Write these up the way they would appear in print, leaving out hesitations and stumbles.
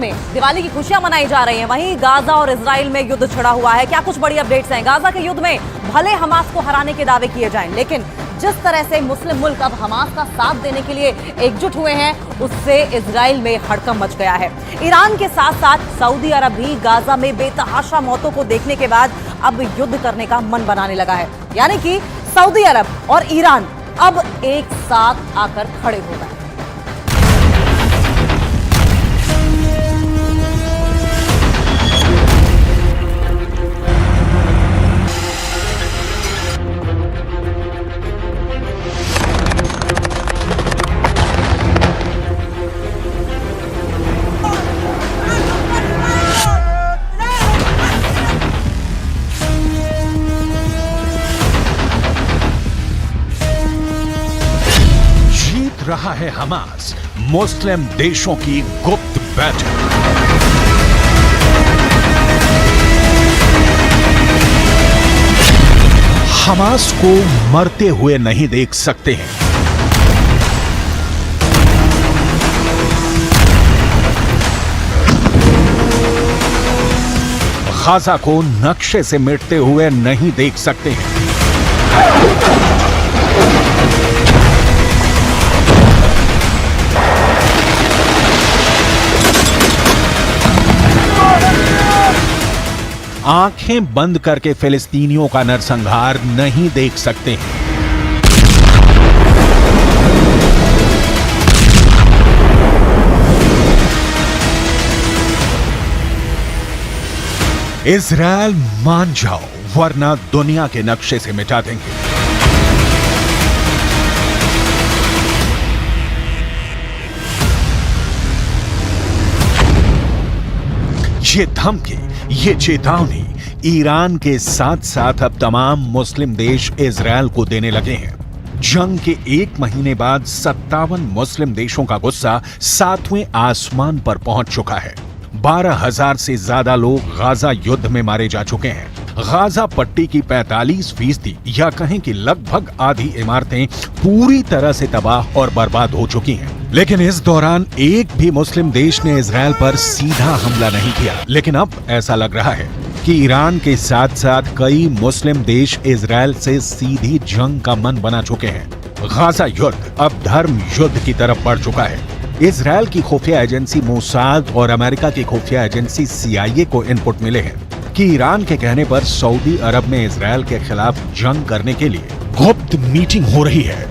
में दिवाली की खुशियां मनाई जा रही हैं, वहीं गाजा और इजराइल में युद्ध छिड़ा हुआ है। क्या कुछ बड़ी अपडेट्स हैं? गाजा के युद्ध में भले हमास को हराने के दावे किए जाएं, लेकिन जिस तरह से मुस्लिम मुल्क अब हमास का साथ देने के लिए एकजुट हुए हैं, उससे इजराइल में हड़कंप मच गया है। ईरान के साथ साथ सऊदी अरब भी गाजा में बेतहाशा मौतों को देखने के बाद अब युद्ध करने का मन बनाने लगा है। यानी कि सऊदी अरब और ईरान अब एक साथ आकर खड़े हो गए। रहा है हमास मुस्लिम देशों की गुप्त बैठक। हमास को मरते हुए नहीं देख सकते हैं। गाजा को नक्शे से मिटते हुए नहीं देख सकते हैं। आंखें बंद करके फिलिस्तीनियों का नरसंहार नहीं देख सकते हैं। इजराइल मान जाओ, वरना दुनिया के नक्शे से मिटा देंगे। ये धमकी, ये चेतावनी ईरान के साथ साथ अब तमाम मुस्लिम देश इजराइल को देने लगे हैं। जंग के एक महीने बाद 57 मुस्लिम देशों का गुस्सा 7वें आसमान पर पहुंच चुका है। 12,000 से ज्यादा लोग गाजा युद्ध में मारे जा चुके हैं। गाजा पट्टी की 45% या कहें कि लगभग आधी इमारतें पूरी तरह से तबाह और बर्बाद हो चुकी हैं। लेकिन इस दौरान एक भी मुस्लिम देश ने इजराइल पर सीधा हमला नहीं किया। लेकिन अब ऐसा लग रहा है कि ईरान के साथ साथ कई मुस्लिम देश इजराइल से सीधी जंग का मन बना चुके हैं। गाजा युद्ध अब धर्म युद्ध की तरफ बढ़ चुका है। इजराइल की खुफिया एजेंसी मोसाद और अमेरिका की खुफिया एजेंसी CIA को इनपुट मिले हैं कि ईरान के कहने पर सऊदी अरब में इजराइल के खिलाफ जंग करने के लिए गुप्त मीटिंग हो रही है।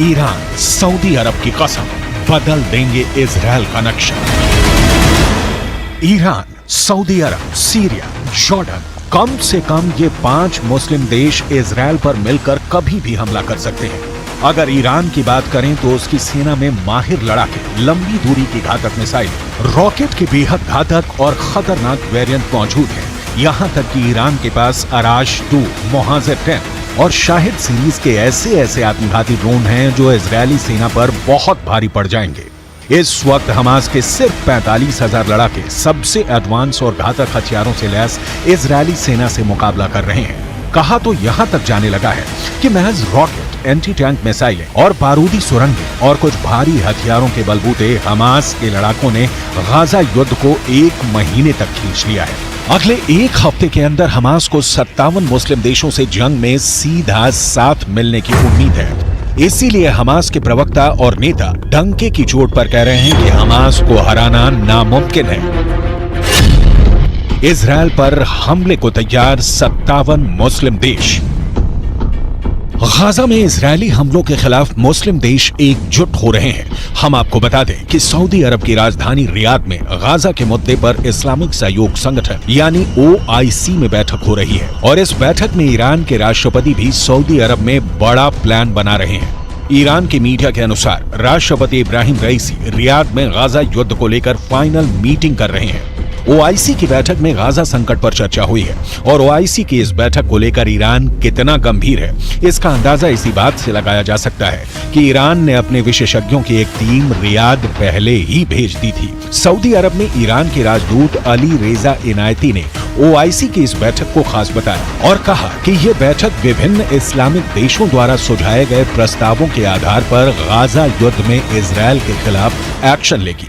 ईरान सऊदी अरब की कसम बदल देंगे इजराइल का नक्शा। ईरान, सऊदी अरब, सीरिया, जॉर्डन, कम से कम ये 5 मुस्लिम देश इजराइल पर मिलकर कभी भी हमला कर सकते हैं। अगर ईरान की बात करें तो उसकी सेना में माहिर लड़ाके, लंबी दूरी की घातक मिसाइल, रॉकेट के बेहद घातक और खतरनाक वेरिएंट मौजूद हैं। यहाँ तक कि ईरान के पास अराश 2, मोहाजिर 10 और शाहिद सीरीज के ऐसे आत्मघाती ड्रोन हैं जो इजरायली सेना पर बहुत भारी पड़ जाएंगे। इस वक्त हमास के सिर्फ 45,000 लड़ाके सबसे एडवांस और घातक हथियारों से लैस इजरायली सेना से मुकाबला कर रहे हैं। कहा तो यहाँ तक जाने लगा है कि महज रॉकेट, एंटी टैंक मिसाइलें और बारूदी सुरंगें और कुछ भारी हथियारों के बलबूते हमास के लड़ाकों ने गाजा युद्ध को 1 महीने तक खींच लिया है। अगले 1 हफ्ते के अंदर हमास को 57 मुस्लिम देशों से जंग में सीधा साथ मिलने की उम्मीद है। इसीलिए हमास के प्रवक्ता और नेता डंके की चोट पर कह रहे हैं कि हमास को हराना नामुमकिन है। इजराइल पर हमले को तैयार 57 मुस्लिम देश। गाजा में इजरायली हमलों के खिलाफ मुस्लिम देश एकजुट हो रहे हैं। हम आपको बता दें कि सऊदी अरब की राजधानी रियाद में गाजा के मुद्दे पर इस्लामिक सहयोग संगठन यानी OIC में बैठक हो रही है और इस बैठक में ईरान के राष्ट्रपति भी सऊदी अरब में बड़ा प्लान बना रहे हैं। ईरान की मीडिया के अनुसार राष्ट्रपति इब्राहिम रईसी रियाद में गाजा युद्ध को लेकर फाइनल मीटिंग कर रहे हैं। OIC की बैठक में गाजा संकट पर चर्चा हुई है और OIC की इस बैठक को लेकर ईरान कितना गंभीर है इसका अंदाजा इसी बात से लगाया जा सकता है कि ईरान ने अपने विशेषज्ञों की एक टीम रियाद पहले ही भेज दी थी। सऊदी अरब में ईरान के राजदूत अली रेजा इनायती ने OIC की इस बैठक को खास बताया और कहा कि ये बैठक विभिन्न इस्लामिक देशों द्वारा सुझाए गए प्रस्तावों के आधार पर गाजा युद्ध में इजरायल के खिलाफ एक्शन लेगी।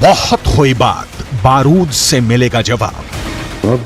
बहुत हुई बात, बारूद से मिलेगा जवाब।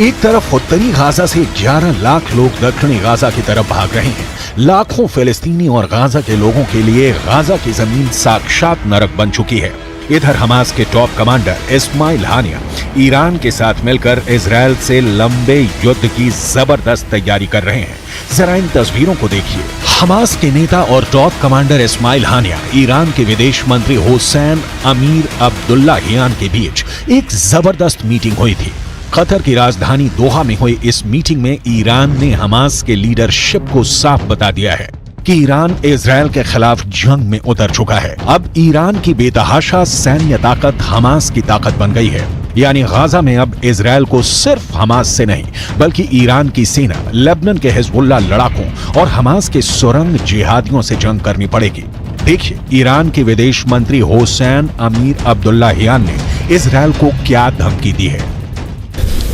एक तरफ उत्तरी गाजा से 11 लाख लोग दक्षिणी गाजा की तरफ भाग रहे हैं। लाखों फिलिस्तीनी और गाजा के लोगों के लिए गाजा की जमीन साक्षात नरक बन चुकी है। इधर हमास के टॉप कमांडर इस्माइल हानिया ईरान के साथ मिलकर इजरायल से लंबे युद्ध की जबरदस्त तैयारी कर रहे हैं। जरा इन तस्वीरों को देखिए। हमास के नेता और टॉप कमांडर इस्माइल हानिया ईरान के विदेश मंत्री हुसैन अमीर अब्दुल्लाहियान के बीच एक जबरदस्त मीटिंग हुई थी। कतर की राजधानी दोहा में हुई इस मीटिंग में ईरान ने हमास के लीडरशिप को साफ बता दिया है कि ईरान इजरायल के खिलाफ जंग में उतर चुका है। अब ईरान की बेतहाशा सैन्य ताकत हमास की ताकत बन गई है। यानी गाजा में अब इजरायल को सिर्फ हमास से नहीं बल्कि ईरान की सेना, लेबनान के हिजबुल्लाह लड़ाकों और हमास के सुरंग जिहादियों से जंग करनी पड़ेगी। देखिए ईरान के विदेश मंत्री हुसैन अमीर अब्दुल्लाहियान ने इजरायल को क्या धमकी दी है।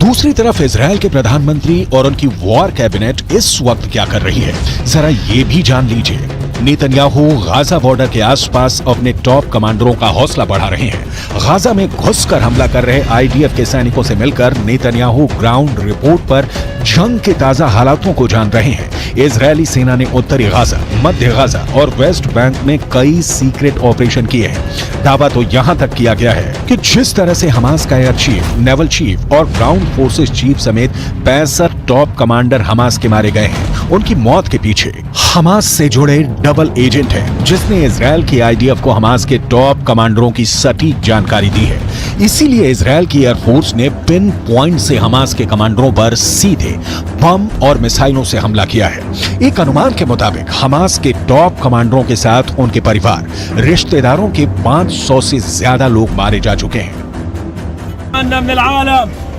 दूसरी तरफ इजरायल के प्रधानमंत्री और उनकी वॉर कैबिनेट इस वक्त क्या कर रही है, जरा ये भी जान लीजिए। नेतन्याहू गाजा बॉर्डर के आसपास अपने टॉप कमांडरों का हौसला बढ़ा रहे हैं। गाजा में घुसकर हमला कर रहे IDF के सैनिकों से मिलकर नेतन्याहू ग्राउंड रिपोर्ट पर जंग के ताजा हालातों को जान रहे हैं। इजरायली सेना ने उत्तरी गाजा, मध्य गाजा और वेस्ट बैंक में कई सीक्रेट ऑपरेशन किए हैं। दावा तो यहाँ तक किया गया है कि जिस तरह से हमास का एयर चीफ, नेवल चीफ और ग्राउंड फोर्सेस चीफ समेत 65 टॉप कमांडर हमास के मारे गए हैं, उनकी मौत के पीछे हमास से जुड़े डबल एजेंट है जिसने इजरायल की IDF को हमास के टॉप कमांडरों की सटीक जानकारी दी है। इसीलिए इजरायल की एयरफोर्स ने पिन पॉइंट से हमास के कमांडरों पर सीधे बम और मिसाइलों से हमला किया है। एक अनुमान के मुताबिक हमास के टॉप कमांडरों के साथ उनके परिवार, रिश्तेदारों के 500 से ज्यादा लोग मारे जा चुके हैं।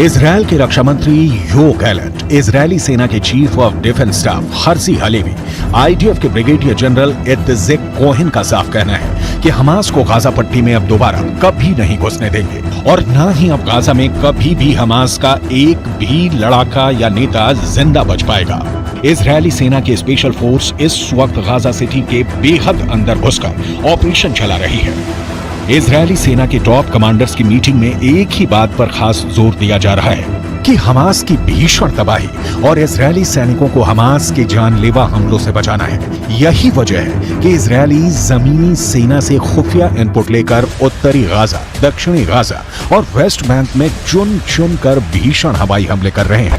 इजरायल के रक्षा मंत्री योव गैलेंट, इजरायली सेना के chief of defence staff Herzi Halevi, IDF के ब्रिगेडियर जनरल इत्जेक कोहेन का साफ कहना है कि हमास को गाजा पट्टी में अब दोबारा कभी नहीं घुसने देंगे और न ही अब गाजा में कभी भी हमास का एक भी लड़ाका या नेता जिंदा बच पाएगा। इजरायली सेना की स्पेशल फोर्स इस वक्त गाजा सिटी के बेहद अंदर घुसकर ऑपरेशन चला रही है। इजरायली सेना के टॉप कमांडर्स की मीटिंग में एक ही बात पर खास जोर दिया जा रहा है कि हमास की भीषण तबाही और इजरायली सैनिकों को हमास के जानलेवा हमलों से बचाना है। यही वजह है कि इजरायली जमीनी सेना से खुफिया इनपुट लेकर उत्तरी गाजा, दक्षिणी गाजा और वेस्ट बैंक में चुन चुन कर भीषण हवाई हमले कर रहे हैं।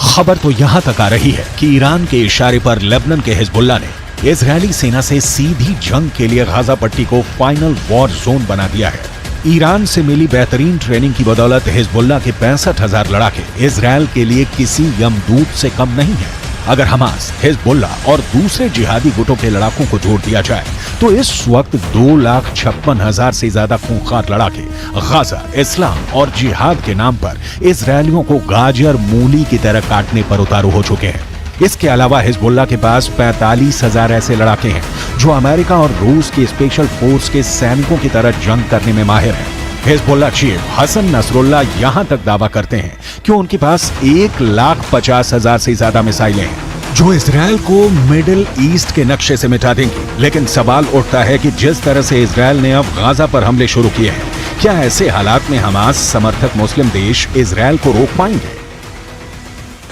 खबर तो यहां तक आ रही है कि ईरान के इशारे पर लेबनान के हिजबुल्लाह ने इजरायली सेना से सीधी जंग के लिए गाजा पट्टी को फाइनल वॉर जोन बना दिया है। ईरान से मिली बेहतरीन ट्रेनिंग की बदौलत हिजबुल्लाह के 65,000 लड़ाके इजरायल के लिए किसी यमदूत से कम नहीं है। अगर हमास, हिजबुल्लाह और दूसरे जिहादी गुटों के लड़ाकों को जोड़ दिया जाए तो इस वक्त 2,56,000 से ज्यादा खूंखार लड़ाके गाजा, इस्लाम और जिहाद के नाम पर इजरायलियों को गाजर मूली की तरह काटने पर उतारू हो चुके हैं। इसके अलावा हिजबुल्लाह के पास 45,000 ऐसे लड़ाके हैं जो अमेरिका और रूस की स्पेशल फोर्स के सैनिकों की तरह जंग करने में माहिर हैं। हिजबुल्लाह चीफ हसन नसरुल्लाह यहां तक दावा करते हैं कि उनके पास 1,50,000 से ज्यादा मिसाइलें हैं जो इजरायल को मिडिल ईस्ट के नक्शे से मिटा देंगी। लेकिन सवाल उठता है कि जिस तरह से इजरायल ने अब गाजा पर हमले शुरू किए हैं, क्या ऐसे हालात में हमास समर्थक मुस्लिम देश इजरायल को रोक पाएंगे?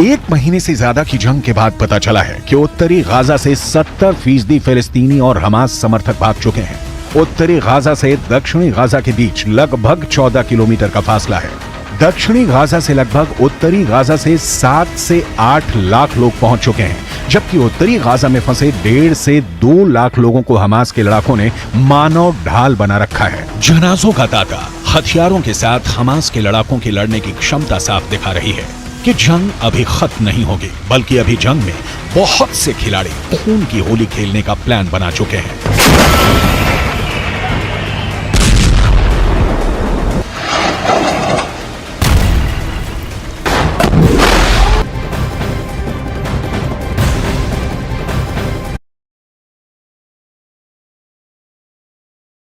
एक महीने से ज्यादा की जंग के बाद पता चला है कि उत्तरी गाजा से 70% फिलिस्तीनी और हमास समर्थक भाग चुके हैं। उत्तरी गाजा से दक्षिणी गाजा के बीच लगभग 14 किलोमीटर का फासला है। दक्षिणी गाजा से लगभग उत्तरी गाजा से 7 से 8 लाख लोग पहुंच चुके हैं, जबकि उत्तरी गाजा में फंसे 1.5 से 2 लाख लोगों को हमास के लड़ाकों ने मानव ढाल बना रखा है। जनाजों का तांता हथियारों के साथ हमास के लड़ाकों की लड़ने की क्षमता साफ दिखा रही है कि जंग अभी खत्म नहीं होगी, बल्कि अभी जंग में बहुत से खिलाड़ी खून की होली खेलने का प्लान बना चुके हैं।